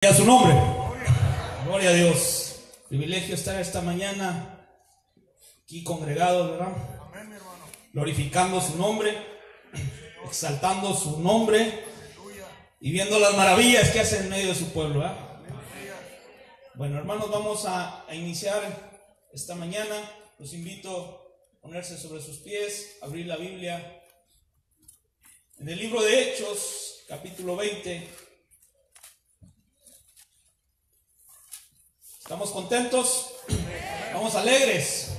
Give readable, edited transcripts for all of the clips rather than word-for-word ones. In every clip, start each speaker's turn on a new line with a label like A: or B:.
A: A su nombre. Gloria a Dios. Privilegio estar esta mañana aquí congregados, ¿verdad? Glorificando su nombre, exaltando su nombre y viendo las maravillas que hace en medio de su pueblo, ¿verdad? Bueno, hermanos, vamos a iniciar esta mañana. Los invito a ponerse sobre sus pies, abrir la Biblia en el libro de Hechos, capítulo 20. ¿Estamos contentos? ¿Estamos alegres?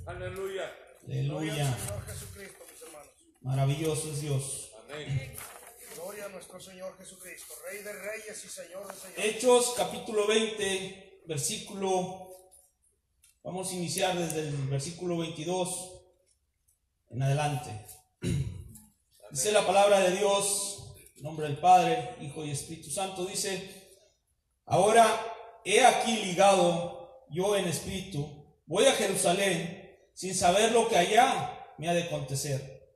B: Aleluya.
A: Aleluya.
C: Señor Jesucristo, mis hermanos.
A: Maravilloso es Dios.
B: Amén.
C: Gloria a nuestro Señor Jesucristo, Rey de Reyes y Señor de Señores.
A: Hechos capítulo 20, versículo, vamos a iniciar desde el versículo 22 en adelante. Dice la palabra de Dios, en nombre del Padre, Hijo y Espíritu Santo, dice: ahora he aquí ligado yo en espíritu, voy a Jerusalén sin saber lo que allá me ha de acontecer,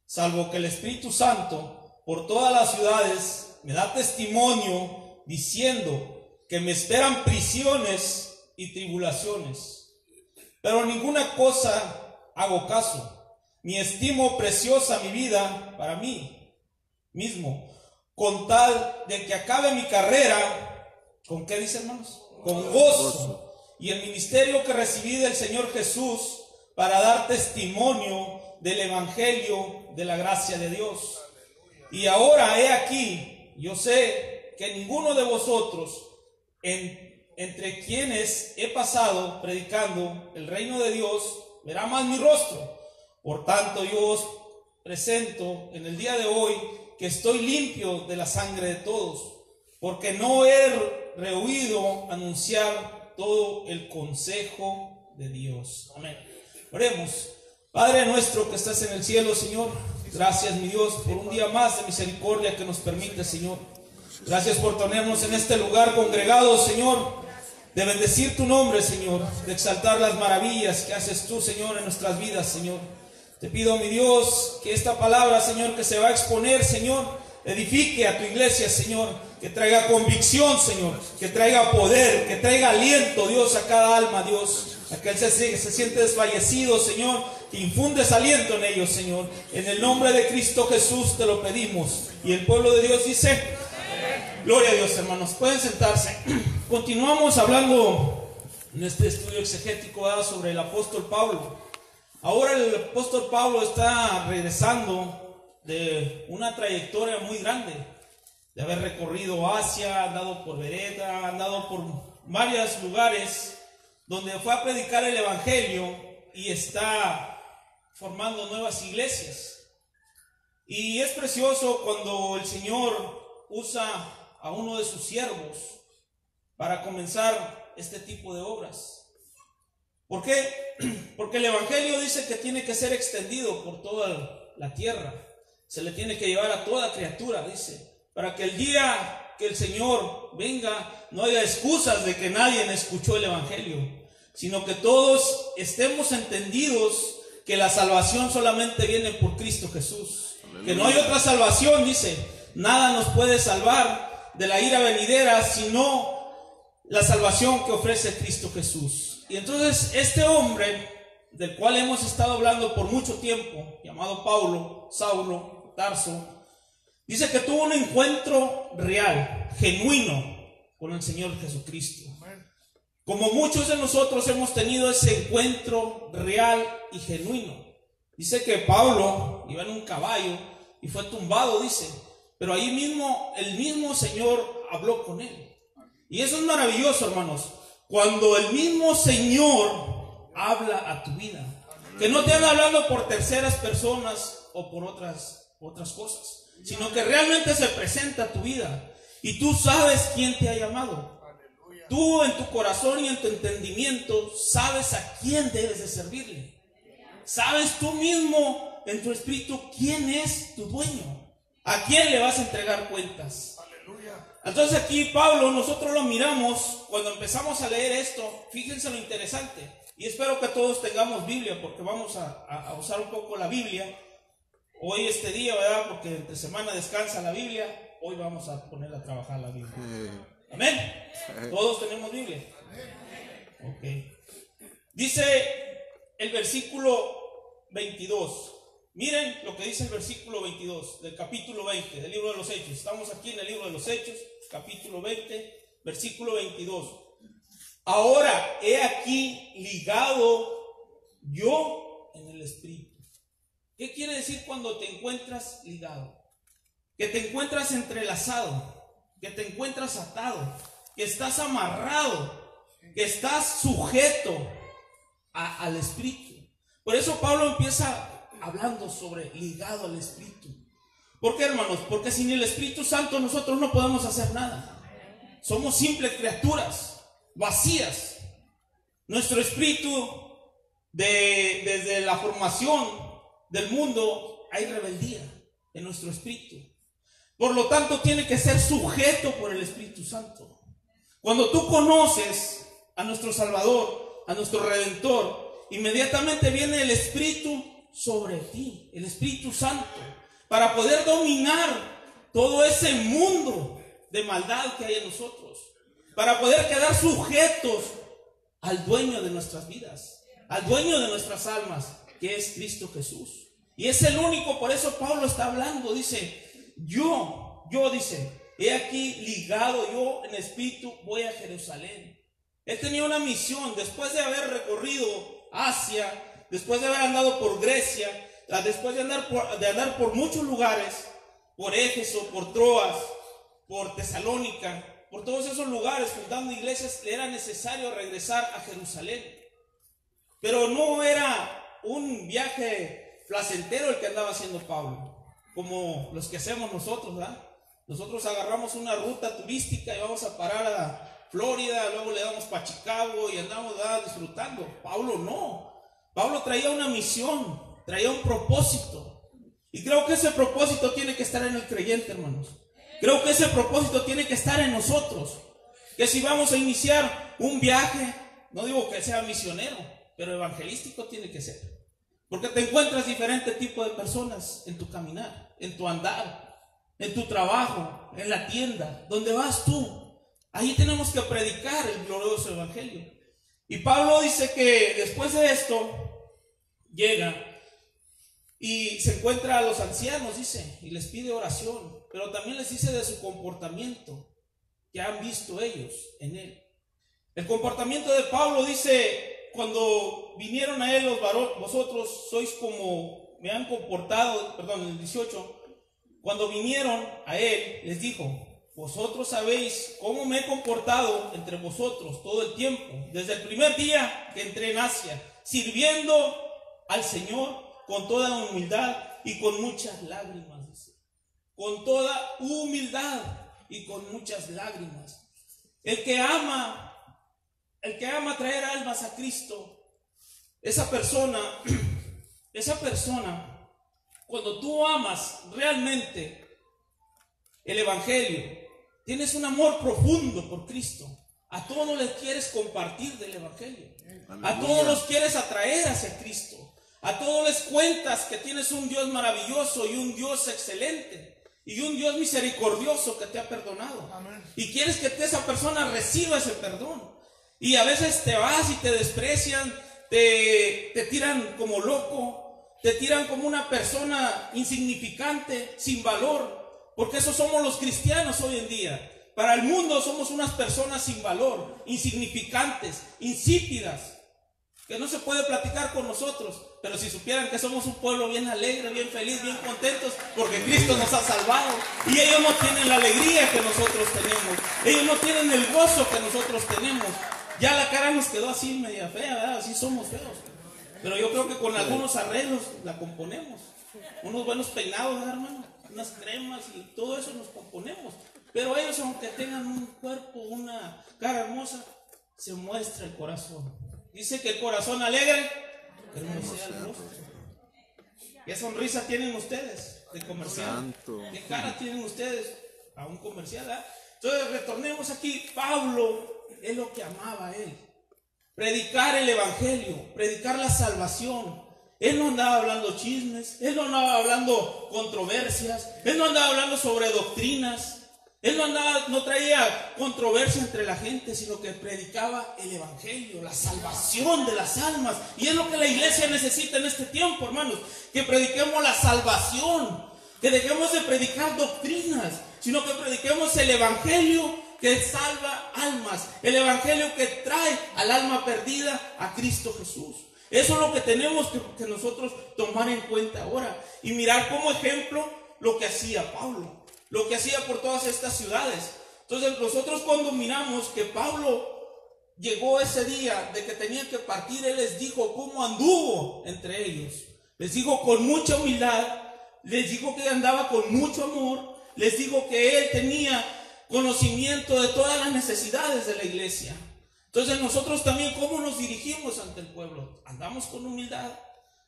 A: salvo que el Espíritu Santo por todas las ciudades me da testimonio diciendo que me esperan prisiones y tribulaciones. Pero ninguna cosa hago caso, ni estimo preciosa mi vida para mí mismo, con tal de que acabe mi carrera. ¿Con qué dice, hermanos? Con gozo. Y el ministerio que recibí del Señor Jesús para dar testimonio del evangelio de la gracia de Dios. Y ahora he aquí, yo sé que ninguno de vosotros, entre quienes he pasado predicando el reino de Dios, verá más mi rostro. Por tanto, yo os presento en el día de hoy que estoy limpio de la sangre de todos, porque no he rehuido anunciar todo el consejo de Dios. Amén. Oremos. Padre nuestro que estás en el cielo, Señor, gracias, mi Dios, por un día más de misericordia que nos permite, Señor. Gracias por tenernos en este lugar congregados, Señor, de bendecir tu nombre, Señor, de exaltar las maravillas que haces tú, Señor, en nuestras vidas, Señor. Te pido, mi Dios, que esta palabra, Señor, que se va a exponer, Señor, edifique a tu iglesia, Señor, que traiga convicción, Señor, que traiga poder, que traiga aliento, Dios, a cada alma, Dios. Aquel se siente desfallecido, Señor, que infundes aliento en ellos, Señor. En el nombre de Cristo Jesús te lo pedimos. Y el pueblo de Dios dice: amén. Gloria a Dios, hermanos. Pueden sentarse. Continuamos hablando en este estudio exegético, ¿verdad?, sobre el apóstol Pablo. Ahora el apóstol Pablo está regresando de una trayectoria muy grande, de haber recorrido Asia, andado por Bereda, andado por varios lugares donde fue a predicar el evangelio y está formando nuevas iglesias. Y es precioso cuando el Señor usa a uno de sus siervos para comenzar este tipo de obras. ¿Por qué? Porque el evangelio dice que tiene que ser extendido por toda la tierra. Se le tiene que llevar a toda criatura, dice, para que el día que el Señor venga no haya excusas de que nadie escuchó el evangelio, sino que todos estemos entendidos que la salvación solamente viene por Cristo Jesús. Aleluya. Que no hay otra salvación, dice. Nada nos puede salvar de la ira venidera sino la salvación que ofrece Cristo Jesús. Y entonces este hombre, del cual hemos estado hablando por mucho tiempo, llamado Pablo, Saulo, Tarso, dice que tuvo un encuentro real, genuino, con el Señor Jesucristo. Como muchos de nosotros hemos tenido ese encuentro real y genuino. Dice que Pablo iba en un caballo y fue tumbado, dice, pero ahí mismo el mismo Señor habló con él. Y eso es maravilloso, hermanos, cuando el mismo Señor habla a tu vida, que no te anda hablando por terceras personas o por otras cosas, sino que realmente se presenta a tu vida y tú sabes quién te ha llamado. Tú en tu corazón y en tu entendimiento sabes a quién debes de servirle. Sabes tú mismo en tu espíritu quién es tu dueño, a quién le vas a entregar cuentas. Entonces aquí Pablo, nosotros lo miramos cuando empezamos a leer esto. Fíjense lo interesante, y espero que todos tengamos Biblia, porque vamos a usar un poco la Biblia hoy, este día, ¿verdad? Porque entre semana descansa la Biblia. hoy vamos a ponerla a trabajar la Biblia. Amén. Todos tenemos Biblia. Ok. Dice el versículo 22. Miren lo que dice el versículo 22 del capítulo 20 del libro de los Hechos. Estamos aquí en el libro de los Hechos, capítulo 20, versículo 22. Ahora he aquí ligado yo en el Espíritu. ¿Qué quiere decir cuando te encuentras ligado? Que te encuentras entrelazado, que te encuentras atado, que estás amarrado, que estás sujeto al Espíritu. Por eso Pablo empieza hablando sobre ligado al Espíritu. ¿Por qué, hermanos? Porque sin el Espíritu Santo nosotros no podemos hacer nada. Somos simples criaturas vacías. Nuestro espíritu, desde la formación del mundo, hay rebeldía en nuestro espíritu. Por lo tanto, tiene que ser sujeto por el Espíritu Santo. Cuando tú conoces a nuestro Salvador, a nuestro Redentor, inmediatamente viene el Espíritu sobre ti, el Espíritu Santo, para poder dominar todo ese mundo de maldad que hay en nosotros, para poder quedar sujetos al dueño de nuestras vidas, al dueño de nuestras almas, que es Cristo Jesús. Y es el único. Por eso Pablo está hablando, dice, yo dice, he aquí ligado yo en espíritu, voy a Jerusalén. Él tenía una misión, después de haber recorrido Asia, después de haber andado por Grecia, después de andar por muchos lugares, por Éfeso, por Troas, por Tesalónica, por todos esos lugares fundando iglesias, le era necesario regresar a Jerusalén. Pero no era un viaje placentero el que andaba haciendo Pablo, como los que hacemos nosotros, ¿verdad? Nosotros agarramos una ruta turística y vamos a parar a Florida, luego le damos para Chicago y andamos, ¿verdad?, disfrutando. Pablo no. Pablo traía una misión, traía un propósito. Y creo que ese propósito tiene que estar en el creyente, hermanos. Creo que ese propósito tiene que estar en nosotros. Que si vamos a iniciar un viaje, no digo que sea misionero, pero evangelístico tiene que ser. Porque te encuentras diferente tipo de personas en tu caminar, en tu andar, en tu trabajo, en la tienda, donde vas tú. Ahí tenemos que predicar el glorioso evangelio. Y Pablo dice que después de esto llega y se encuentra a los ancianos, dice, y les pide oración, pero también les dice de su comportamiento que han visto ellos en él. El comportamiento de Pablo dice: cuando vinieron a él los varones, vosotros sois como me han comportado, perdón, en el 18, cuando vinieron a él, les dijo: vosotros sabéis cómo me he comportado entre vosotros todo el tiempo, desde el primer día que entré en Asia, sirviendo al Señor con toda humildad y con muchas lágrimas, dice. Con toda humildad y con muchas lágrimas. El que ama traer almas a Cristo, esa persona, cuando tú amas realmente el evangelio, tienes un amor profundo por Cristo, a todos les quieres compartir del evangelio, a todos los quieres atraer hacia Cristo, a todos les cuentas que tienes un Dios maravilloso y un Dios excelente y un Dios misericordioso que te ha perdonado. Amén. Y quieres que esa persona reciba ese perdón. Y a veces te vas y te desprecian, te tiran como loco, te tiran como una persona insignificante, sin valor, porque esos somos los cristianos hoy en día. Para el mundo somos unas personas sin valor, insignificantes, insípidas, que no se puede platicar con nosotros. Pero si supieran que somos un pueblo bien alegre, bien feliz, bien contentos, porque Cristo nos ha salvado. Y ellos no tienen la alegría que nosotros tenemos, ellos no tienen el gozo que nosotros tenemos. Ya la cara nos quedó así media fea, ¿verdad? Así somos feos. Pero yo creo que con algunos arreglos la componemos. Unos buenos peinados, ¿verdad, hermano? Unas cremas y todo eso nos componemos. Pero ellos, aunque tengan un cuerpo, una cara hermosa, se muestra el corazón. Dice que el corazón alegre hermosea el rostro. ¿Qué sonrisa tienen ustedes de comercial? ¿Qué cara tienen ustedes a un comercial? ¿Verdad? Entonces retornemos aquí. Pablo es lo que amaba a él: predicar el evangelio, predicar la salvación. Él no andaba hablando chismes, él no andaba hablando controversias, él no andaba hablando sobre doctrinas. Él no traía controversia entre la gente, sino que predicaba el evangelio, la salvación de las almas. Y es lo que la iglesia necesita en este tiempo, hermanos, que prediquemos la salvación, que dejemos de predicar doctrinas, sino que prediquemos el evangelio que salva almas, el evangelio que trae al alma perdida a Cristo Jesús. Eso es lo que tenemos que nosotros tomar en cuenta ahora y mirar como ejemplo lo que hacía Pablo, lo que hacía por todas estas ciudades. Entonces nosotros cuando miramos que Pablo llegó ese día de que tenían que partir, él les dijo cómo anduvo entre ellos. Les dijo con mucha humildad, les dijo que andaba con mucho amor, les dijo que él tenía conocimiento de todas las necesidades de la iglesia. Entonces nosotros también, ¿cómo nos dirigimos ante el pueblo? ¿Andamos con humildad?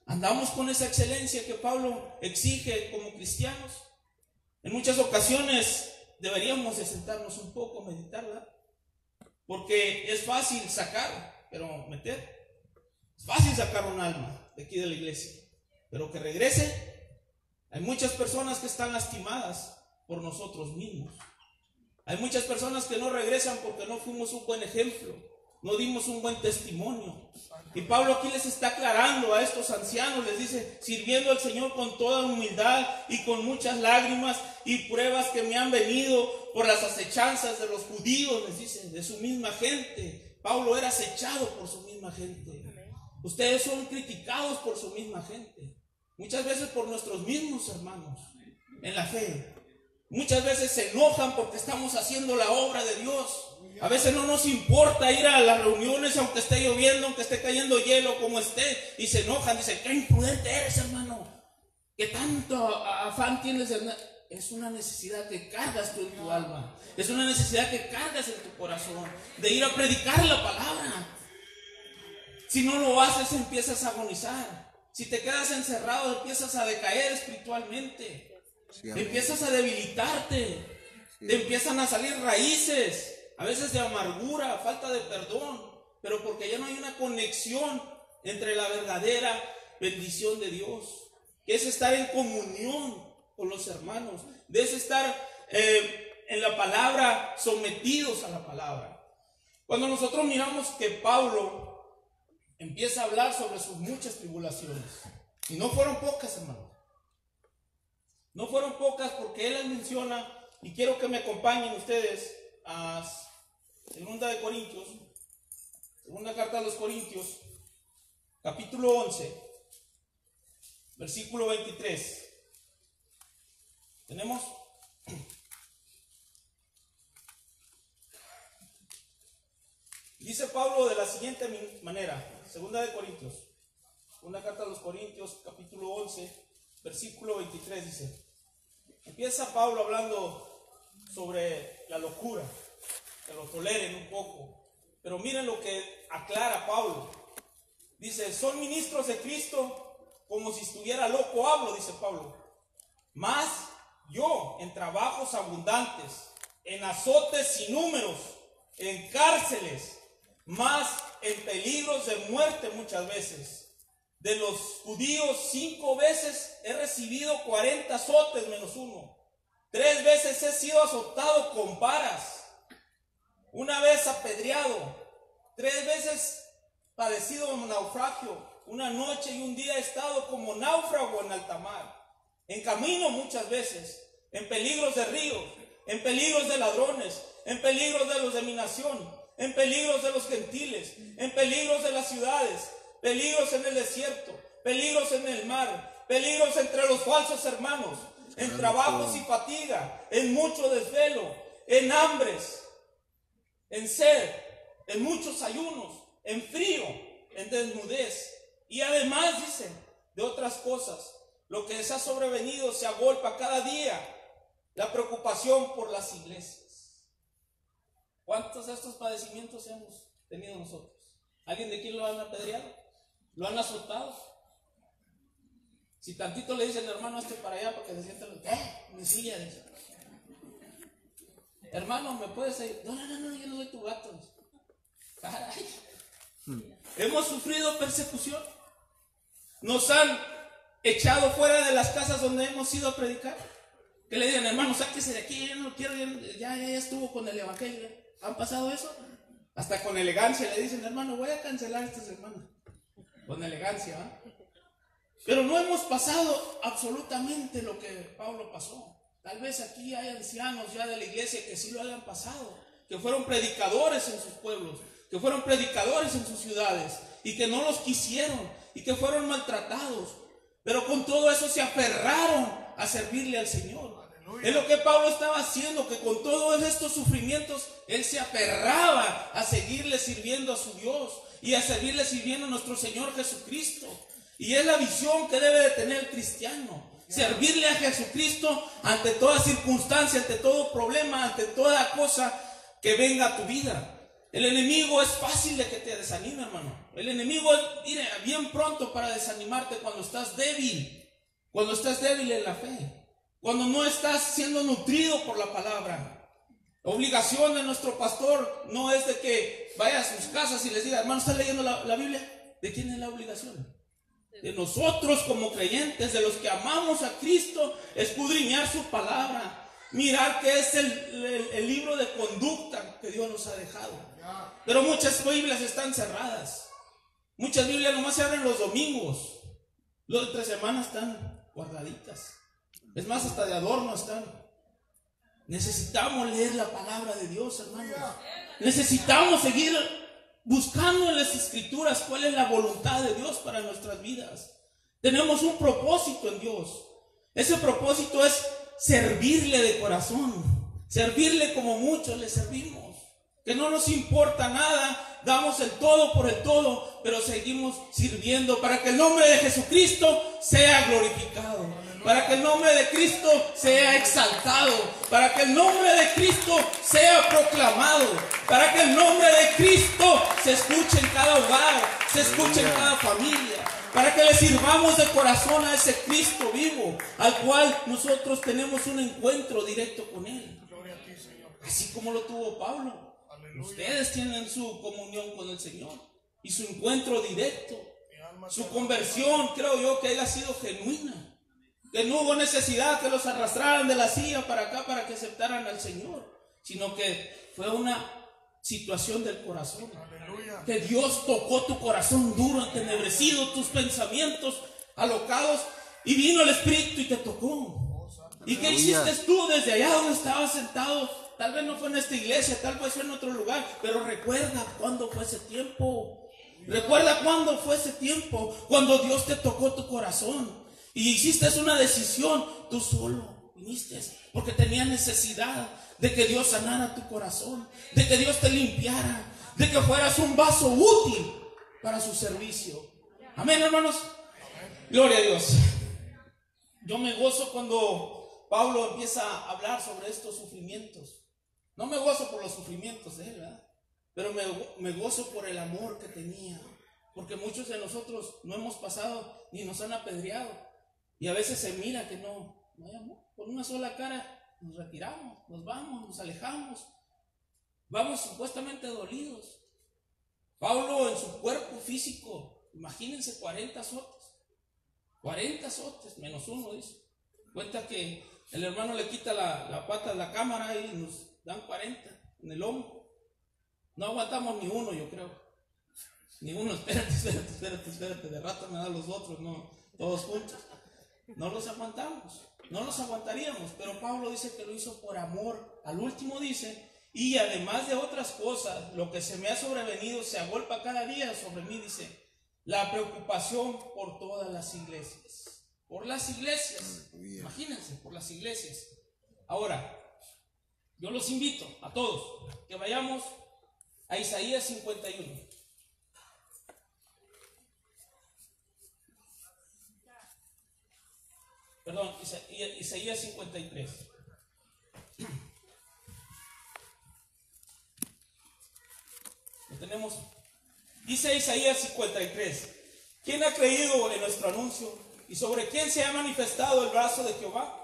A: ¿Andamos con esa excelencia que Pablo exige como cristianos? En muchas ocasiones deberíamos de sentarnos un poco, meditarla, porque es fácil sacar, pero meter. Es fácil sacar un alma de aquí de la iglesia, pero que regrese. Hay muchas personas que están lastimadas por nosotros mismos. Hay muchas personas que no regresan porque no fuimos un buen ejemplo, no dimos un buen testimonio. Y Pablo aquí les está aclarando a estos ancianos, les dice, sirviendo al Señor con toda humildad y con muchas lágrimas y pruebas que me han venido por las acechanzas de los judíos, les dice, de su misma gente. Pablo era acechado por su misma gente. Ustedes son criticados por su misma gente, muchas veces por nuestros mismos hermanos en la fe. Muchas veces se enojan porque estamos haciendo la obra de Dios. A veces no nos importa ir a las reuniones aunque esté lloviendo, aunque esté cayendo hielo, como esté, y se enojan, dicen, qué imprudente eres, hermano, que tanto afán tienes. Es una necesidad que cargas tú en tu alma, es una necesidad que cargas en tu corazón, de ir a predicar la palabra. Si no lo haces, empiezas a agonizar. Si te quedas encerrado, empiezas a decaer espiritualmente. Sí, empiezas a debilitarte, te empiezan a salir raíces, a veces de amargura, falta de perdón, pero porque ya no hay una conexión entre la verdadera bendición de Dios, que es estar en comunión con los hermanos, de es estar en la palabra, sometidos a la palabra. Cuando nosotros miramos que Pablo empieza a hablar sobre sus muchas tribulaciones, y no fueron pocas, hermanos. No fueron pocas, porque él las menciona, y quiero que me acompañen ustedes a Segunda carta a los Corintios, capítulo 11, versículo 23. ¿Tenemos? Dice Pablo de la siguiente manera, Segunda carta a los Corintios, capítulo 11, versículo 23 dice, empieza Pablo hablando sobre la locura, que lo toleren un poco, pero miren lo que aclara Pablo. Dice, son ministros de Cristo como si estuviera loco hablo, dice Pablo, mas yo en trabajos abundantes, en azotes sin números, en cárceles, más en peligros de muerte muchas veces. De los judíos 5 veces he recibido 40 azotes menos 1. 3 veces he sido azotado con varas. 1 vez apedreado. 3 veces padecido un naufragio. 1 noche y un día he estado como náufrago en alta mar. En camino muchas veces. En peligros de ríos. En peligros de ladrones. En peligros de los de mi nación. En peligros de los gentiles. En peligros de las ciudades. Peligros en el desierto, peligros en el mar, peligros entre los falsos hermanos, en trabajos y fatiga, en mucho desvelo, en hambres, en sed, en muchos ayunos, en frío, en desnudez. Y además, dicen, de otras cosas, lo que les ha sobrevenido se agolpa cada día, la preocupación por las iglesias. ¿Cuántos de estos padecimientos hemos tenido nosotros? ¿Alguien de aquí lo han apedreado? ¿Lo han azotado? Si tantito le dicen, hermano, hazte para allá para que se sienta mi silla. Dice. Hermano, ¿me puedes ir? No, yo no soy tu gato. Caray. Hemos sufrido persecución. Nos han echado fuera de las casas donde hemos ido a predicar. Que le digan, hermano, sáquese de aquí, ya no quiero, ya estuvo con el evangelio. ¿Han pasado eso? Hasta con elegancia le dicen, hermano, voy a cancelar esta semana. Con elegancia, ¿eh? Pero no hemos pasado absolutamente lo que Pablo pasó. Tal vez aquí hay ancianos ya de la iglesia que sí lo hayan pasado, que fueron predicadores en sus pueblos, que fueron predicadores en sus ciudades y que no los quisieron y que fueron maltratados, pero con todo eso se aferraron a servirle al Señor. Aleluya. Es lo que Pablo estaba haciendo, que con todos estos sufrimientos él se aferraba a seguirle sirviendo a su Dios y a seguirle sirviendo a nuestro Señor Jesucristo. Y es la visión que debe de tener el cristiano: servirle a Jesucristo ante toda circunstancia, ante todo problema, ante toda cosa que venga a tu vida. El enemigo es fácil de que te desanime, hermano. El enemigo viene bien pronto para desanimarte cuando estás débil en la fe, cuando no estás siendo nutrido por la palabra. La obligación de nuestro pastor no es de que vaya a sus casas y les diga, hermano, ¿está leyendo la Biblia? ¿De quién es la obligación? De nosotros como creyentes, de los que amamos a Cristo, escudriñar su palabra, mirar qué es el libro de conducta que Dios nos ha dejado. Pero muchas Biblias están cerradas. Muchas Biblias nomás se abren los domingos. Los de 3 semanas están guardaditas. Es más, hasta de adorno están. Necesitamos leer la palabra de Dios, hermanos. Necesitamos seguir buscando en las escrituras cuál es la voluntad de Dios para nuestras vidas. Tenemos un propósito en Dios. Ese propósito es servirle de corazón, servirle como muchos le servimos, que no nos importa nada, damos el todo por el todo, pero seguimos sirviendo para que el nombre de Jesucristo sea glorificado, para que el nombre de Cristo sea exaltado, para que el nombre de Cristo sea proclamado, para que el nombre de Cristo se escuche en cada hogar, se escuche en cada familia, para que le sirvamos de corazón a ese Cristo vivo, al cual nosotros tenemos un encuentro directo con Él. Así como lo tuvo Pablo. Ustedes tienen su comunión con el Señor y su encuentro directo. Su conversión, creo yo, que haya sido genuina. Que no hubo necesidad que los arrastraran de la silla para acá para que aceptaran al Señor, sino que fue una situación del corazón. Aleluya. Que Dios tocó tu corazón duro, entenebrecido, tus pensamientos alocados, y vino el Espíritu y te tocó. ¿Y qué hiciste tú desde allá donde estabas sentado? Tal vez no fue en esta iglesia, tal vez fue en otro lugar, pero recuerda cuándo fue ese tiempo. Recuerda cuándo fue ese tiempo, cuando Dios te tocó tu corazón y hiciste una decisión. Tú solo viniste porque tenías necesidad de que Dios sanara tu corazón, de que Dios te limpiara, de que fueras un vaso útil para su servicio. Amén, hermanos. Gloria a Dios. Yo me gozo cuando Pablo empieza a hablar sobre estos sufrimientos. No me gozo por los sufrimientos de él, ¿verdad? Pero me gozo por el amor que tenía, porque muchos de nosotros no hemos pasado ni nos han apedreado, y a veces se mira que no hay amor. Con una sola cara nos retiramos, nos vamos, nos alejamos, vamos supuestamente dolidos. Pablo en su cuerpo físico, imagínense 40 azotes, menos uno, dice. Cuenta que el hermano le quita la pata de la cámara y nos dan 40 en el hombro. No aguantamos ni uno, yo creo. Ni uno, espérate, de rato me dan los otros, no, todos juntos. No los aguantamos, no los aguantaríamos, pero Pablo dice que lo hizo por amor. Al último dice, y además de otras cosas, lo que se me ha sobrevenido se agolpa cada día sobre mí, dice, la preocupación por todas las iglesias. Por las iglesias, imagínense, por las iglesias. Ahora, yo los invito a todos que vayamos a Isaías 51. Perdón, Isaías 53. Lo tenemos. Dice Isaías 53. ¿Quién ha creído en nuestro anuncio? ¿Y sobre quién se ha manifestado el brazo de Jehová?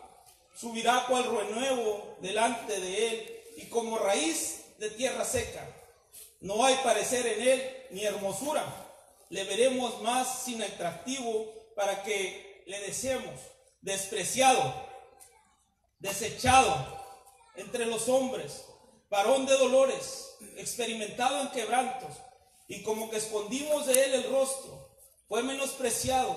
A: Subirá cual renuevo delante de él, y como raíz de tierra seca. No hay parecer en él, ni hermosura. Le veremos más sin atractivo para que le deseemos. Despreciado desechado entre los hombres, varón de dolores, experimentado en quebrantos, y como que escondimos de él el rostro, fue menospreciado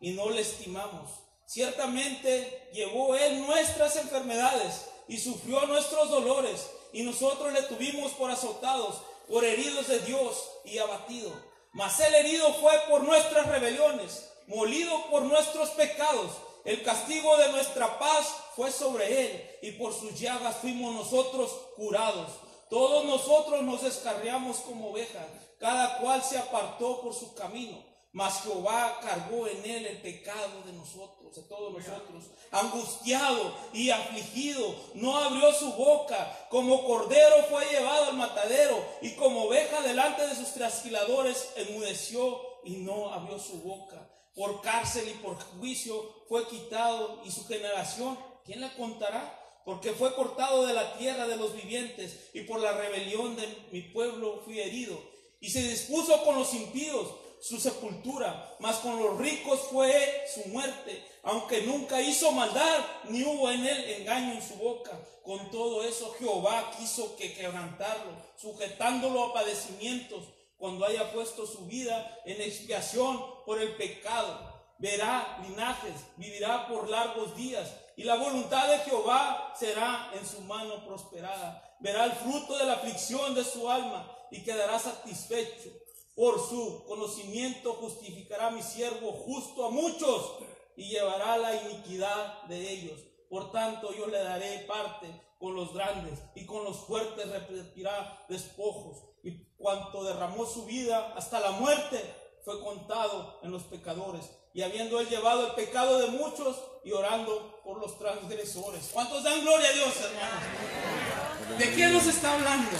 A: y no le estimamos. Ciertamente llevó él nuestras enfermedades y sufrió nuestros dolores, y nosotros le tuvimos por azotados, por heridos de Dios y abatido. Mas el herido fue por nuestras rebeliones, molido por nuestros pecados. El castigo de nuestra paz fue sobre él, y por sus llagas fuimos nosotros curados. Todos nosotros nos descarriamos como ovejas, cada cual se apartó por su camino, mas Jehová cargó en él el pecado de nosotros, de todos nosotros. Angustiado y afligido, no abrió su boca. Como cordero fue llevado al matadero, y como oveja delante de sus trasquiladores enmudeció y no abrió su boca. Por cárcel y por juicio fue quitado, y su generación, ¿quién la contará? Porque fue cortado de la tierra de los vivientes, y por la rebelión de mi pueblo fui herido. Y se dispuso con los impíos su sepultura, mas con los ricos fue su muerte, aunque nunca hizo maldad, ni hubo en él engaño en su boca. Con todo eso Jehová quiso que quebrantarlo, sujetándolo a padecimientos, cuando haya puesto su vida en expiación por el pecado. Verá linajes, vivirá por largos días, y la voluntad de Jehová será en su mano prosperada. Verá el fruto de la aflicción de su alma, y quedará satisfecho. Por su conocimiento justificará a mi siervo justo a muchos, y llevará la iniquidad de ellos. Por tanto yo le daré parte con los grandes, y con los fuertes repartirá despojos. Y cuanto derramó su vida hasta la muerte, fue contado en los pecadores. Y habiendo él llevado el pecado de muchos, y orando por los transgresores. ¿Cuántos dan gloria a Dios, hermanos? ¿De quién nos está hablando?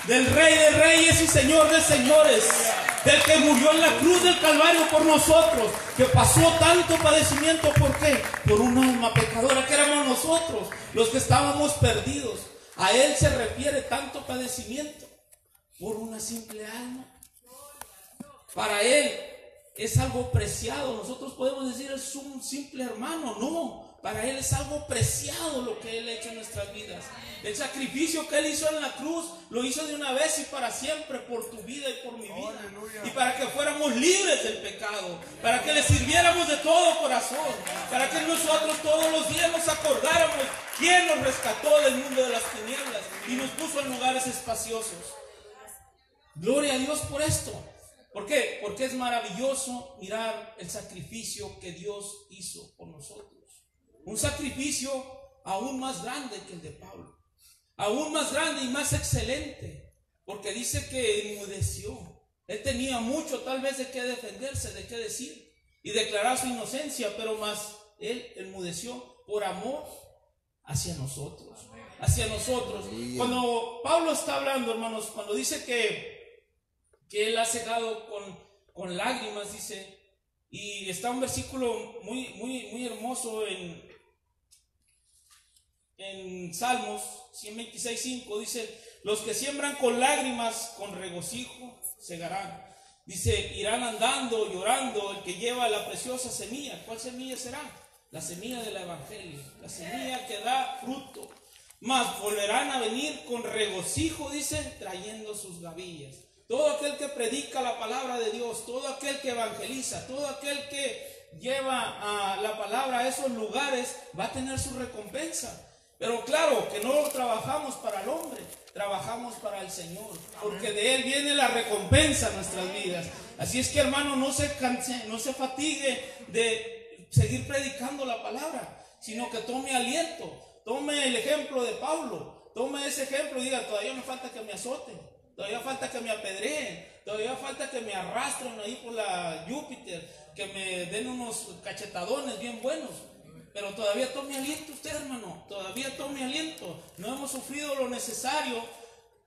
A: Del Rey de Reyes y Señor de Señores, del que murió en la cruz del Calvario por nosotros, que pasó tanto padecimiento. ¿Por qué? Por un alma pecadora que éramos nosotros, los que estábamos perdidos. A él se refiere tanto padecimiento por una simple alma. Para él es algo preciado. Nosotros podemos decir es un simple hermano. No, para él es algo preciado lo que él ha hecho en nuestras vidas. El sacrificio que él hizo en la cruz, lo hizo de una vez y para siempre, por tu vida y por mi vida. Aleluya. Y para que fuéramos libres del pecado, para que le sirviéramos de todo corazón, para que nosotros todos los días nos acordáramos quién nos rescató del mundo de las tinieblas y nos puso en lugares espaciosos. Gloria a Dios por esto. ¿Por qué? Porque es maravilloso mirar el sacrificio que Dios hizo por nosotros. Un sacrificio aún más grande que el de Pablo. Aún más grande y más excelente. Porque dice que enmudeció. Él tenía mucho tal vez de qué defenderse, de qué decir y declarar su inocencia, pero más él enmudeció por amor hacia nosotros. Hacia nosotros. Cuando Pablo está hablando, hermanos, cuando dice que él ha cegado con lágrimas, dice, y está un versículo muy hermoso en Salmos 126:5, dice, los que siembran con lágrimas, con regocijo segarán. Dice, irán andando, llorando, el que lleva la preciosa semilla. ¿Cuál semilla será? La semilla del evangelio, la semilla que da fruto. Mas volverán a venir con regocijo, dice, trayendo sus gavillas. Todo aquel que predica la palabra de Dios, todo aquel que evangeliza, todo aquel que lleva la palabra a esos lugares, va a tener su recompensa. Pero claro, que no trabajamos para el hombre, trabajamos para el Señor, porque de Él viene la recompensa en nuestras vidas. Así es que, hermano, no se canse, no se fatigue de seguir predicando la palabra, sino que tome aliento, tome el ejemplo de Pablo, tome ese ejemplo y diga, todavía me falta que me azoten. Todavía falta que me apedreen, todavía falta que me arrastren ahí por la Júpiter, que me den unos cachetadones bien buenos. Pero todavía tome aliento usted, hermano, todavía tome aliento. No hemos sufrido lo necesario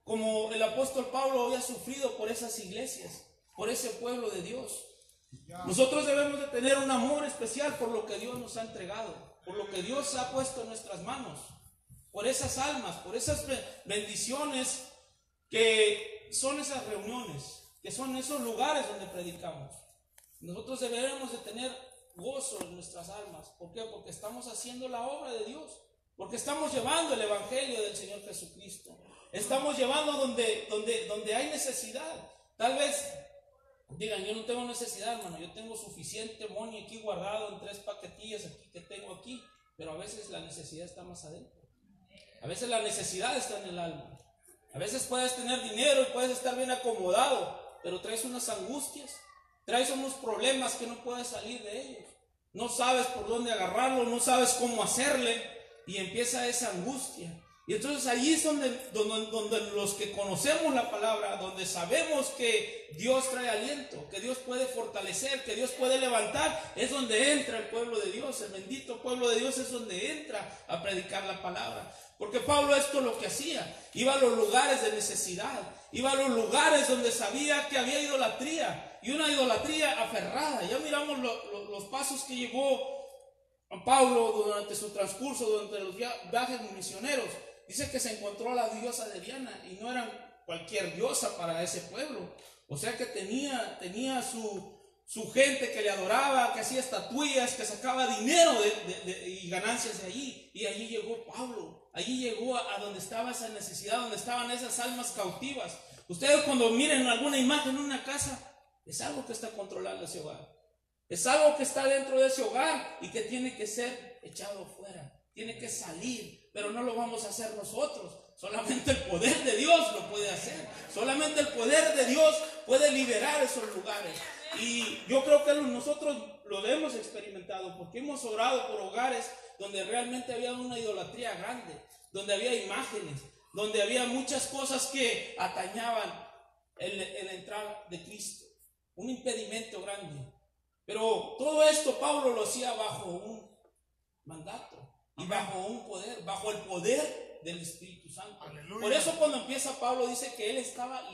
A: como el apóstol Pablo había sufrido por esas iglesias, por ese pueblo de Dios. Nosotros debemos de tener un amor especial por lo que Dios nos ha entregado, por lo que Dios ha puesto en nuestras manos, por esas almas, por esas bendiciones que son esas reuniones, que son esos lugares donde predicamos. Nosotros deberemos de tener gozo en nuestras almas. ¿Por qué? Porque estamos haciendo la obra de Dios. Porque estamos llevando el evangelio del Señor Jesucristo. Estamos llevando donde hay necesidad. Tal vez digan, yo no tengo necesidad, hermano, yo tengo suficiente money aquí guardado en 3 paquetillas aquí que tengo aquí. Pero a veces la necesidad está más adentro. A veces la necesidad está en el alma. A veces puedes tener dinero y puedes estar bien acomodado, pero traes unas angustias, traes unos problemas que no puedes salir de ellos. No sabes por dónde agarrarlo, no sabes cómo hacerle, y empieza esa angustia. Y entonces allí es donde los que conocemos la palabra, donde sabemos que Dios trae aliento, que Dios puede fortalecer, que Dios puede levantar, es donde entra el pueblo de Dios. El bendito pueblo de Dios es donde entra a predicar la palabra. Porque Pablo esto es lo que hacía, iba a los lugares de necesidad, iba a los lugares donde sabía que había idolatría, y una idolatría aferrada. Ya miramos los pasos que llevó Pablo durante su transcurso, durante los viajes misioneros. Dice que se encontró a la diosa de Diana, y no era cualquier diosa para ese pueblo. O sea que tenía su gente que le adoraba, que hacía estatuillas, que sacaba dinero y ganancias de allí. Y allí llegó Pablo, allí llegó a donde estaba esa necesidad, donde estaban esas almas cautivas. Ustedes cuando miren alguna imagen en una casa, es algo que está controlando ese hogar. Es algo que está dentro de ese hogar y que tiene que ser echado fuera, tiene que salir, pero no lo vamos a hacer nosotros. Solamente el poder de Dios lo puede hacer. Solamente el poder de Dios puede liberar esos lugares. Y yo creo que nosotros lo hemos experimentado, porque hemos orado por hogares donde realmente había una idolatría grande, donde había imágenes, donde había muchas cosas que atañaban el entrar de Cristo, un impedimento grande. Pero todo esto Pablo lo hacía bajo un mandato y bajo un poder, bajo el poder del Espíritu Santo. Aleluya. Por eso cuando empieza Pablo dice que él estaba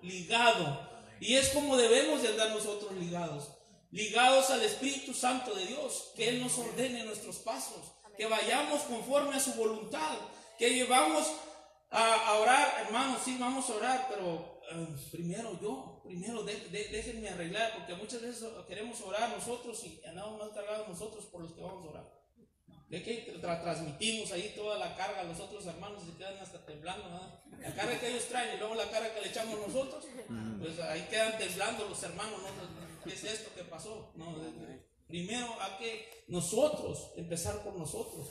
A: ligado. Y es como debemos de andar nosotros ligados al Espíritu Santo de Dios, que Él nos ordene nuestros pasos, que vayamos conforme a su voluntad, que llevamos a orar. Hermanos, sí, vamos a orar, pero primero déjenme arreglar, porque muchas veces queremos orar nosotros y andamos más cargados nosotros por los que vamos a orar. Es que transmitimos ahí toda la carga a los otros hermanos y se quedan hasta temblando, ¿verdad? La carga que ellos traen y luego la carga que le echamos nosotros, pues ahí quedan temblando los hermanos, ¿no? ¿Qué es esto que pasó? No, primero hay que nosotros, empezar por nosotros,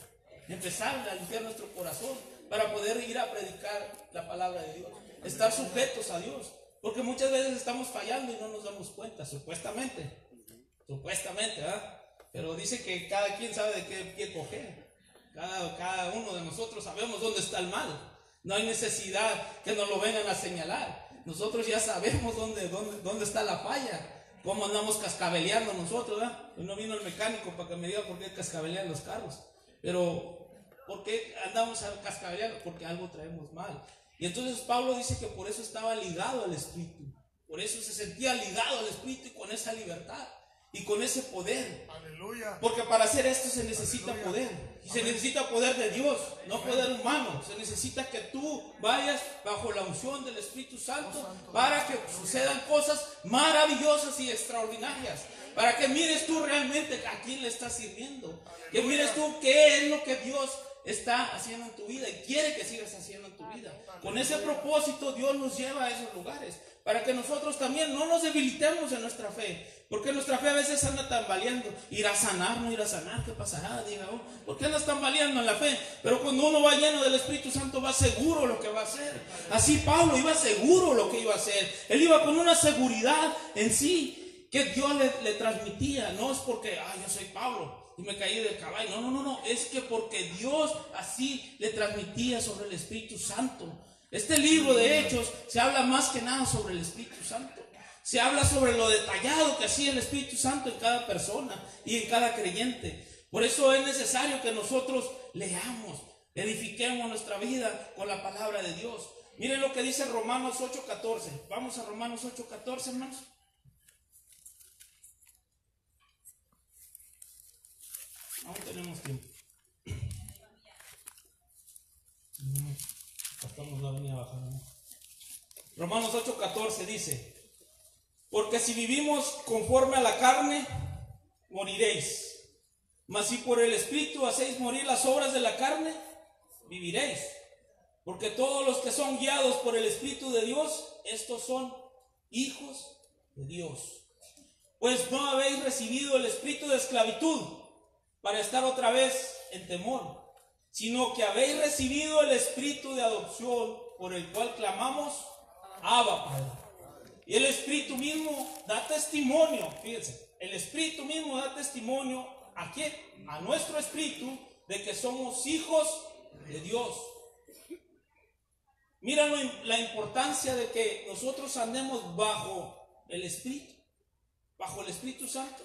A: empezar a limpiar nuestro corazón para poder ir a predicar la palabra de Dios, estar sujetos a Dios, porque muchas veces estamos fallando y no nos damos cuenta, supuestamente, ¿verdad? Pero dice que cada quien sabe de qué pie coger. Cada uno de nosotros sabemos dónde está el mal. No hay necesidad que nos lo vengan a señalar. Nosotros ya sabemos dónde está la falla. Cómo andamos cascabeleando nosotros, ¿verdad? No vino el mecánico para que me diga por qué cascabelean los carros. Pero, ¿por qué andamos cascabeleando? Porque algo traemos mal. Y entonces Pablo dice que por eso estaba ligado al Espíritu. Por eso se sentía ligado al Espíritu y con esa libertad. Y con ese poder. Aleluya. Porque para hacer esto se necesita poder. Y se necesita poder de Dios, no poder humano. Se necesita que tú vayas bajo la unción del Espíritu Santo para que sucedan cosas maravillosas y extraordinarias. Para que mires tú realmente a quién le estás sirviendo. Que mires tú qué es lo que Dios está haciendo en tu vida y quiere que sigas haciendo en tu vida. Con ese propósito Dios nos lleva a esos lugares. Para que nosotros también no nos debilitemos en nuestra fe. Porque nuestra fe a veces anda tambaleando. ¿Irá a sanar? ¿No irá a sanar? ¿Qué pasará? Diga, ¿por qué andas tambaleando en la fe? Pero cuando uno va lleno del Espíritu Santo va seguro lo que va a hacer. Así Pablo iba seguro lo que iba a hacer. Él iba con una seguridad en sí que Dios le transmitía. No es porque, yo soy Pablo y me caí del caballo. No. Es que porque Dios así le transmitía sobre el Espíritu Santo. Este libro de Hechos se habla más que nada sobre el Espíritu Santo. Se habla sobre lo detallado que hacía el Espíritu Santo en cada persona y en cada creyente. Por eso es necesario que nosotros leamos, edifiquemos nuestra vida con la palabra de Dios. Miren lo que dice Romanos 8:14. Vamos a Romanos 8:14, hermanos. Aún tenemos tiempo. Pasamos la venida abajo, ¿no? Romanos 8:14 dice: porque si vivimos conforme a la carne, moriréis. Mas si por el Espíritu hacéis morir las obras de la carne, viviréis. Porque todos los que son guiados por el Espíritu de Dios, estos son hijos de Dios. Pues no habéis recibido el espíritu de esclavitud para estar otra vez en temor, sino que habéis recibido el espíritu de adopción, por el cual clamamos, Abba, Padre. Y el Espíritu mismo da testimonio, fíjense, el Espíritu mismo da testimonio ¿a quién? A nuestro espíritu de que somos hijos de Dios. Mira la importancia de que nosotros andemos bajo el Espíritu Santo.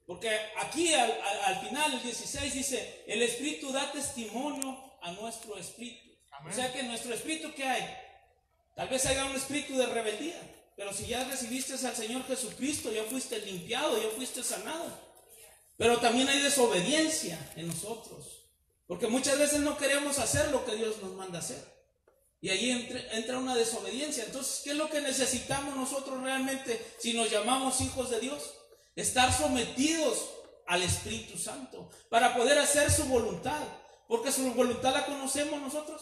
A: Porque aquí al final, el 16 dice, el Espíritu da testimonio a nuestro espíritu. Amén. O sea que en nuestro espíritu, ¿qué hay? Tal vez haya un espíritu de rebeldía, pero si ya recibiste al Señor Jesucristo, ya fuiste limpiado, ya fuiste sanado. Pero también hay desobediencia en nosotros, porque muchas veces no queremos hacer lo que Dios nos manda hacer. Y ahí entra una desobediencia. Entonces, ¿qué es lo que necesitamos nosotros realmente si nos llamamos hijos de Dios? Estar sometidos al Espíritu Santo para poder hacer su voluntad, porque su voluntad la conocemos nosotros.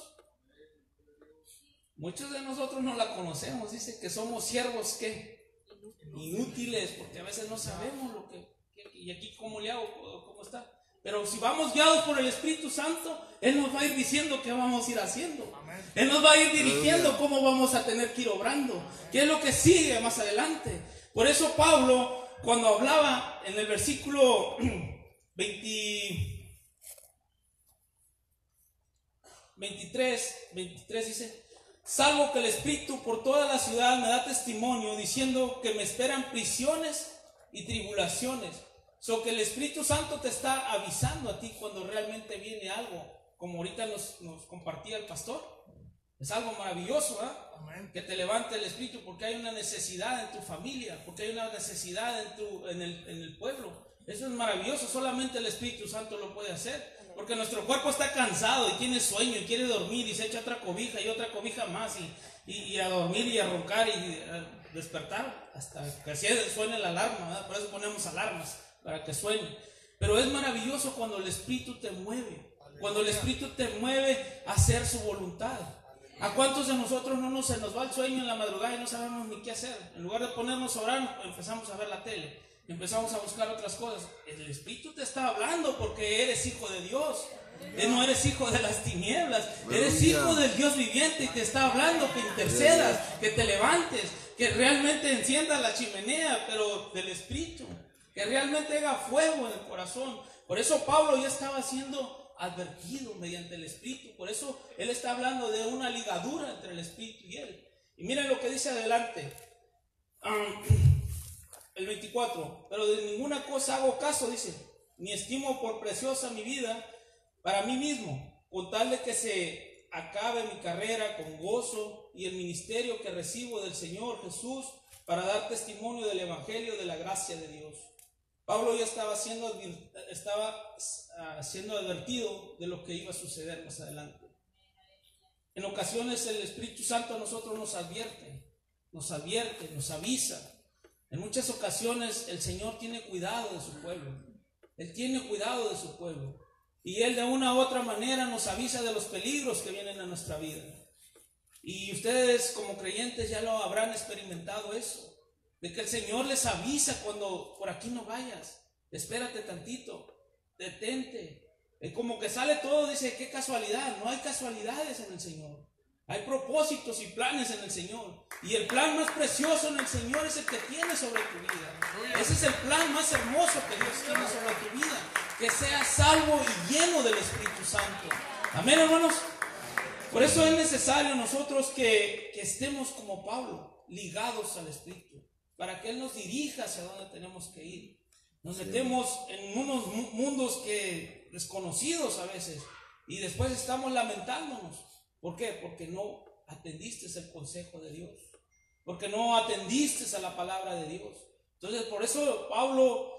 A: Muchos de nosotros no la conocemos. Dice que somos siervos ¿qué? Inútiles, porque a veces no sabemos lo que y aquí cómo le hago, cómo está. Pero si vamos guiados por el Espíritu Santo, Él nos va a ir diciendo qué vamos a ir haciendo. Él nos va a ir dirigiendo cómo vamos a tener que ir obrando, qué es lo que sigue más adelante. Por eso Pablo, cuando hablaba en el versículo 23 dice, salvo que el Espíritu por toda la ciudad me da testimonio, diciendo que me esperan prisiones y tribulaciones. So que el Espíritu Santo te está avisando a ti cuando realmente viene algo, como ahorita nos compartía el pastor. Es algo maravilloso, ¿eh? Que te levante el Espíritu, porque hay una necesidad en tu familia, porque hay una necesidad en el pueblo. Eso es maravilloso, solamente el Espíritu Santo lo puede hacer, porque nuestro cuerpo está cansado y tiene sueño y quiere dormir y se echa otra cobija y otra cobija más y a dormir y a roncar y a despertar hasta que suene la alarma, ¿verdad? Por eso ponemos alarmas, para que suene. Pero es maravilloso cuando el Espíritu te mueve, cuando el Espíritu te mueve a hacer su voluntad. ¿A cuántos de nosotros se nos va el sueño en la madrugada y no sabemos ni qué hacer? En lugar de ponernos a orar, empezamos a ver la tele, empezamos a buscar otras cosas. El Espíritu te está hablando porque eres hijo de Dios. No eres hijo de las tinieblas, eres hijo del Dios viviente y te está hablando que intercedas, que te levantes, que realmente enciendas la chimenea, pero del Espíritu, que realmente haga fuego en el corazón. Por eso Pablo ya estaba siendo advertido mediante el Espíritu. Por eso él está hablando de una ligadura entre el Espíritu y él. Y miren lo que dice adelante, el 24. Pero de ninguna cosa hago caso, dice, ni estimo por preciosa mi vida para mí mismo, con tal de que se acabe mi carrera con gozo y el ministerio que recibo del Señor Jesús para dar testimonio del Evangelio de la gracia de Dios. Pablo ya estaba siendo advertido de lo que iba a suceder más adelante. En ocasiones el Espíritu Santo a nosotros nos advierte, nos avisa. En muchas ocasiones el Señor tiene cuidado de su pueblo. Él tiene cuidado de su pueblo. Y Él de una u otra manera nos avisa de los peligros que vienen a nuestra vida. Y ustedes como creyentes ya lo habrán experimentado eso. De que el Señor les avisa cuando por aquí no vayas, espérate tantito, detente. Como que sale todo, dice, qué casualidad. No hay casualidades en el Señor. Hay propósitos y planes en el Señor. Y el plan más precioso en el Señor es el que tiene sobre tu vida. Ese es el plan más hermoso que Dios tiene sobre tu vida. Que seas salvo y lleno del Espíritu Santo. Amén, hermanos. Por eso es necesario nosotros que estemos como Pablo, ligados al Espíritu, para que Él nos dirija hacia donde tenemos que ir. Nos metemos en unos mundos que desconocidos a veces y después estamos lamentándonos. ¿Por qué? Porque no atendiste el consejo de Dios, porque no atendiste a la palabra de Dios. Entonces por eso Pablo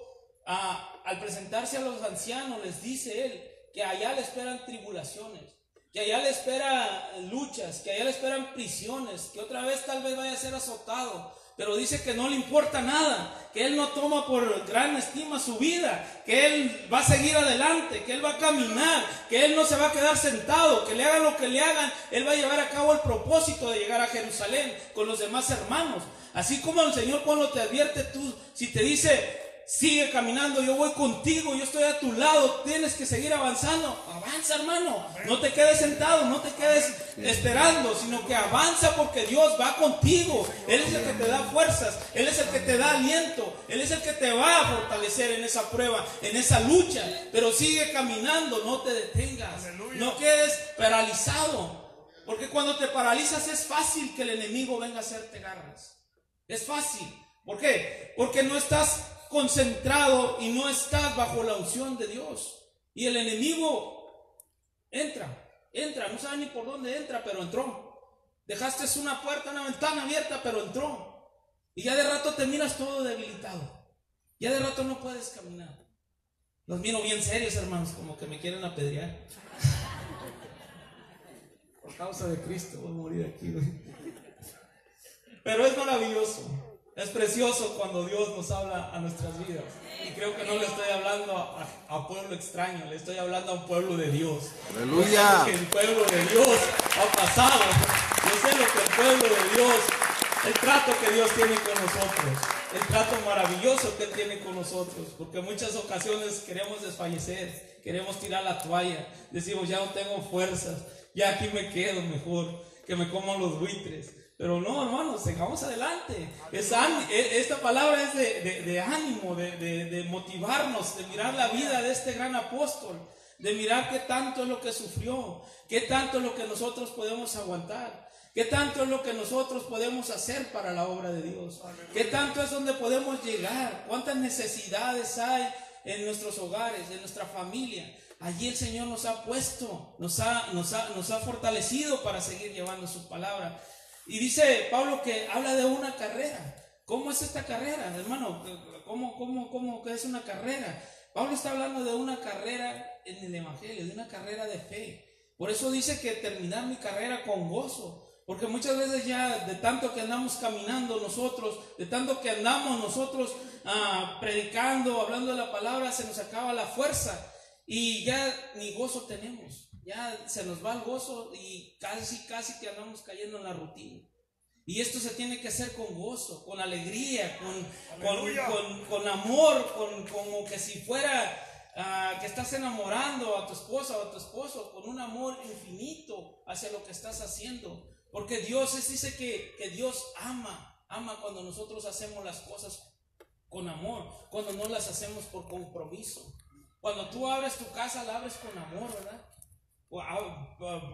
A: al presentarse a los ancianos les dice él que allá le esperan tribulaciones. que allá le espera luchas, que allá le esperan prisiones, que otra vez tal vez vaya a ser azotado. Pero dice que no le importa nada, que él no toma por gran estima su vida, que él va a seguir adelante, que él va a caminar, que él no se va a quedar sentado, que le hagan lo que le hagan, él va a llevar a cabo el propósito de llegar a Jerusalén con los demás hermanos. Así como el Señor cuando te advierte, tú, si te dice, sigue caminando, yo voy contigo, yo estoy a tu lado, tienes que seguir avanzando. Avanza, hermano, no te quedes sentado, no te quedes esperando, sino que avanza, porque Dios va contigo. Él es el que te da fuerzas, Él es el que te da aliento, Él es el que te va a fortalecer en esa prueba, en esa lucha. Pero sigue caminando, no te detengas, no quedes paralizado, porque cuando te paralizas es fácil que el enemigo venga a hacerte garras. Es fácil. ¿Por qué? Porque no estás concentrado y no estás bajo la unción de Dios. Y el enemigo entra, no sabe ni por dónde entra, pero entró. Dejaste una puerta, una ventana abierta, pero entró. Y ya de rato te miras todo debilitado. Ya de rato no puedes caminar. Los miro bien serios, hermanos, como que me quieren apedrear. Por causa de Cristo voy a morir aquí, güey. Pero es maravilloso. Es precioso cuando Dios nos habla a nuestras vidas. Y creo que no le estoy hablando a pueblo extraño, le estoy hablando a un pueblo de Dios.
D: ¡Aleluya!
A: Que el pueblo de Dios ha pasado. Yo sé lo que el pueblo de Dios, el trato que Dios tiene con nosotros, el trato maravilloso que Él tiene con nosotros. Porque en muchas ocasiones queremos desfallecer, queremos tirar la toalla, decimos ya no tengo fuerzas, ya aquí me quedo mejor, que me coman los buitres. Pero no, hermanos, sigamos adelante. Esta palabra es de ánimo, de motivarnos, de mirar la vida de este gran apóstol, de mirar qué tanto es lo que sufrió, qué tanto es lo que nosotros podemos aguantar, qué tanto es lo que nosotros podemos hacer para la obra de Dios, qué tanto es donde podemos llegar, cuántas necesidades hay en nuestros hogares, en nuestra familia. Allí el Señor nos ha puesto, nos ha fortalecido para seguir llevando su palabra. Y dice Pablo que habla de una carrera. ¿Cómo es esta carrera, hermano? ¿Cómo que es una carrera? Pablo está hablando de una carrera en el Evangelio, de una carrera de fe. Por eso dice que terminar mi carrera con gozo. Porque muchas veces ya de tanto que andamos caminando nosotros, de tanto que andamos nosotros predicando, hablando de la palabra, se nos acaba la fuerza y ya ni gozo tenemos. Ya se nos va el gozo y casi que andamos cayendo en la rutina. Y esto se tiene que hacer con gozo, con alegría, con amor, como que si fuera que estás enamorando a tu esposa o a tu esposo, con un amor infinito hacia lo que estás haciendo. Porque Dios dice que Dios ama cuando nosotros hacemos las cosas con amor, cuando no las hacemos por compromiso. Cuando tú abres tu casa, la abres con amor, ¿verdad?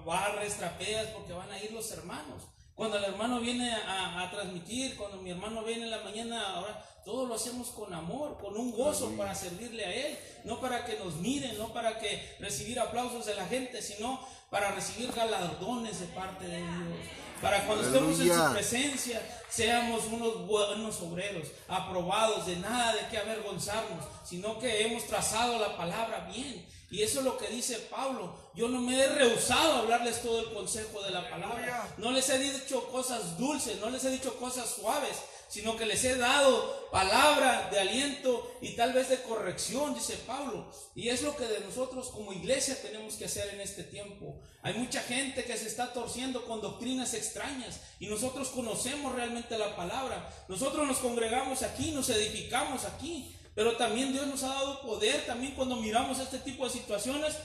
A: Barres, trapeas, porque van a ir los hermanos. Cuando el hermano viene a transmitir, cuando mi hermano viene en la mañana, ahora todo lo hacemos con amor, con un gozo para servirle a Él, no para que nos miren, no para que recibir aplausos de la gente, sino para recibir galardones de parte de Dios. Para cuando estemos en su presencia, seamos unos buenos obreros, aprobados, de nada de qué avergonzarnos, sino que hemos trazado la palabra bien. Y eso es lo que dice Pablo. Yo no me he rehusado a hablarles todo el consejo de la palabra. No les he dicho cosas dulces, no les he dicho cosas suaves, sino que les he dado palabra de aliento y tal vez de corrección, dice Pablo. Y es lo que de nosotros como iglesia tenemos que hacer en este tiempo. Hay mucha gente que se está torciendo con doctrinas extrañas y nosotros conocemos realmente la palabra. Nosotros nos congregamos aquí, nos edificamos aquí. Pero también Dios nos ha dado poder, también cuando miramos este tipo de situaciones,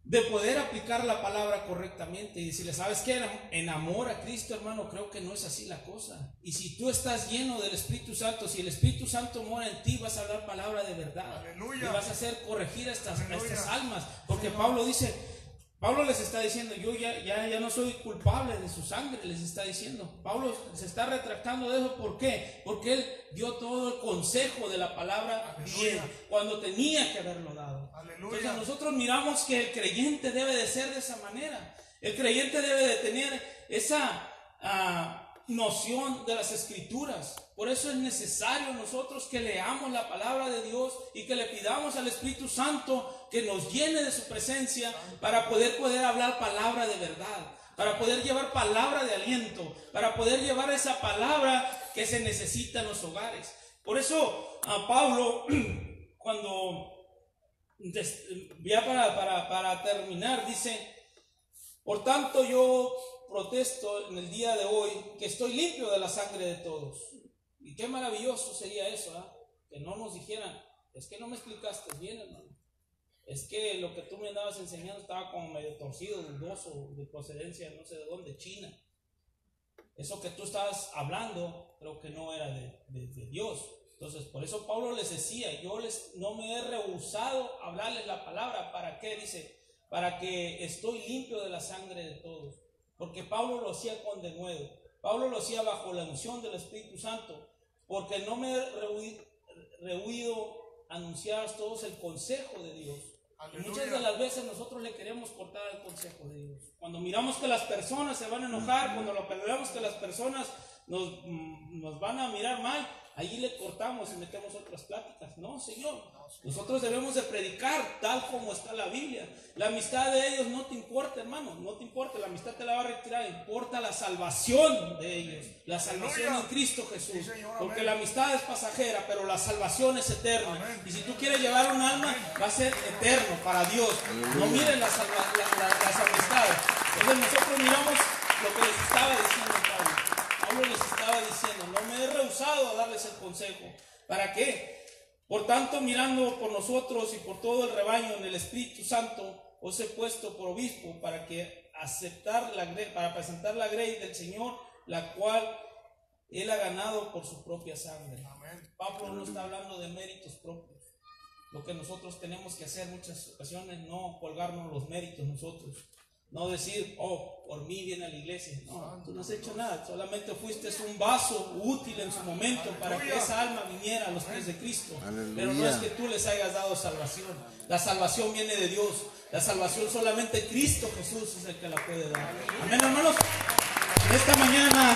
A: de poder aplicar la palabra correctamente y decirle, ¿sabes qué? En amor a Cristo, hermano, creo que no es así la cosa. Y si tú estás lleno del Espíritu Santo, si el Espíritu Santo mora en ti, vas a hablar palabra de verdad. ¡Aleluya! Y vas a hacer corregir a estas almas. Porque Pablo les está diciendo, yo ya no soy culpable de su sangre, les está diciendo. Pablo se está retractando de eso. ¿Por qué? Porque él dio todo el consejo de la palabra bien, cuando tenía que haberlo dado. Aleluya. Entonces nosotros miramos que el creyente debe de ser de esa manera. El creyente debe de tener esa noción de las Escrituras. Por eso es necesario nosotros que leamos la palabra de Dios y que le pidamos al Espíritu Santo que nos llene de su presencia para poder hablar palabra de verdad, para poder llevar palabra de aliento, para poder llevar esa palabra que se necesita en los hogares. Por eso a Pablo, cuando ya para terminar, dice: por tanto yo protesto en el día de hoy que estoy limpio de la sangre de todos. Y qué maravilloso sería eso, que no nos dijeran: es que no me explicaste bien, hermano, es que lo que tú me andabas enseñando estaba como medio torcido, dudoso, de procedencia no sé de dónde, China. Eso que tú estabas hablando creo que no era de Dios. Entonces por eso Pablo les decía: yo no me he rehusado a hablarles la palabra. ¿Para qué? Dice: para que estoy limpio de la sangre de todos. Porque Pablo lo hacía con denuedo. Pablo lo hacía bajo la unción del Espíritu Santo. Porque no me he rehuido a anunciar todos el consejo de Dios. Y muchas de las veces nosotros le queremos cortar el consejo de Dios. Cuando miramos que las personas se van a enojar, cuando lo peleamos que las personas nos van a mirar mal, ahí le cortamos y metemos otras pláticas. No, Señor. Nosotros debemos de predicar tal como está la Biblia. La amistad de ellos no te importa, hermano, no te importa, la amistad te la va a retirar. Importa la salvación de ellos, la salvación en Cristo Jesús. Sí, Señor, porque la amistad es pasajera, pero la salvación es eterna. Amén. Y si tú quieres llevar un alma, va a ser eterno para Dios. No miren las amistades. Entonces nosotros miramos lo que les estaba diciendo Pablo. Pablo les estaba diciendo: no me he rehusado a darles el consejo. ¿Para qué? Por tanto, mirando por nosotros y por todo el rebaño en el Espíritu Santo, os he puesto por obispo para presentar la grey del Señor, la cual él ha ganado por su propia sangre. Amén. Pablo no está hablando de méritos propios. Lo que nosotros tenemos que hacer en muchas ocasiones, no colgarnos los méritos nosotros. No decir: oh, por mí viene a la iglesia. No, tú no has hecho nada. Solamente fuiste un vaso útil en su momento para que esa alma viniera a los pies de Cristo. Aleluya. Pero no es que tú les hayas dado salvación. La salvación viene de Dios. La salvación solamente Cristo Jesús es el que la puede dar. Amén, hermanos. En esta mañana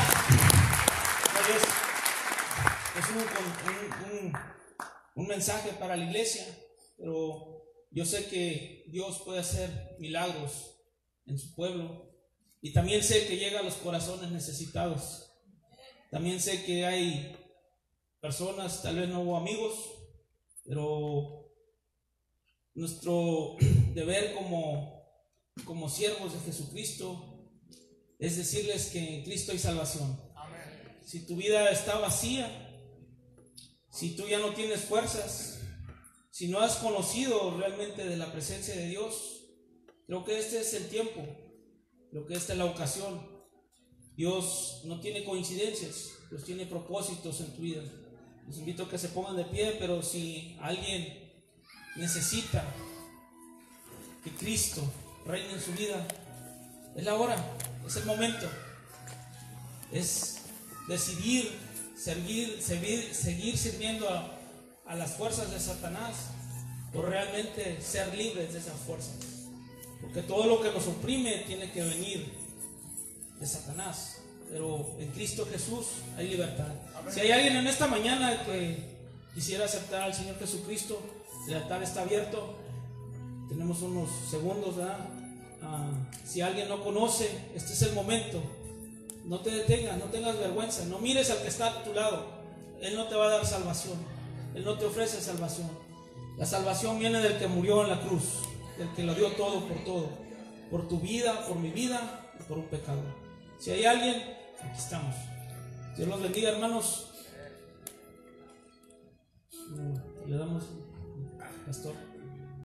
A: es un mensaje para la iglesia. Pero yo sé que Dios puede hacer milagros en su pueblo, y también sé que llega a los corazones necesitados. También sé que hay personas, tal vez no hubo amigos, pero nuestro deber como siervos de Jesucristo es decirles que en Cristo hay salvación. Amén. Si tu vida está vacía, si tú ya no tienes fuerzas, si no has conocido realmente de la presencia de Dios, creo que este es el tiempo, creo que esta es la ocasión. Dios no tiene coincidencias, Dios tiene propósitos en tu vida. Les invito a que se pongan de pie, pero si alguien necesita que Cristo reine en su vida, es la hora, es el momento. Es decidir seguir sirviendo a las fuerzas de Satanás, o realmente ser libres de esas fuerzas. Porque todo lo que nos oprime tiene que venir de Satanás. Pero en Cristo Jesús hay libertad. Amén. Si hay alguien en esta mañana que quisiera aceptar al Señor Jesucristo, el altar está abierto. Tenemos unos segundos, ¿verdad? Si alguien no conoce, este es el momento. No te detengas, no tengas vergüenza. No mires al que está a tu lado. Él no te va a dar salvación. Él no te ofrece salvación. La salvación viene del que murió en la cruz, el que lo dio todo, por tu vida, por mi vida y por un pecado. Si hay alguien, aquí estamos. Dios los bendiga, hermanos. Le damos, pastor.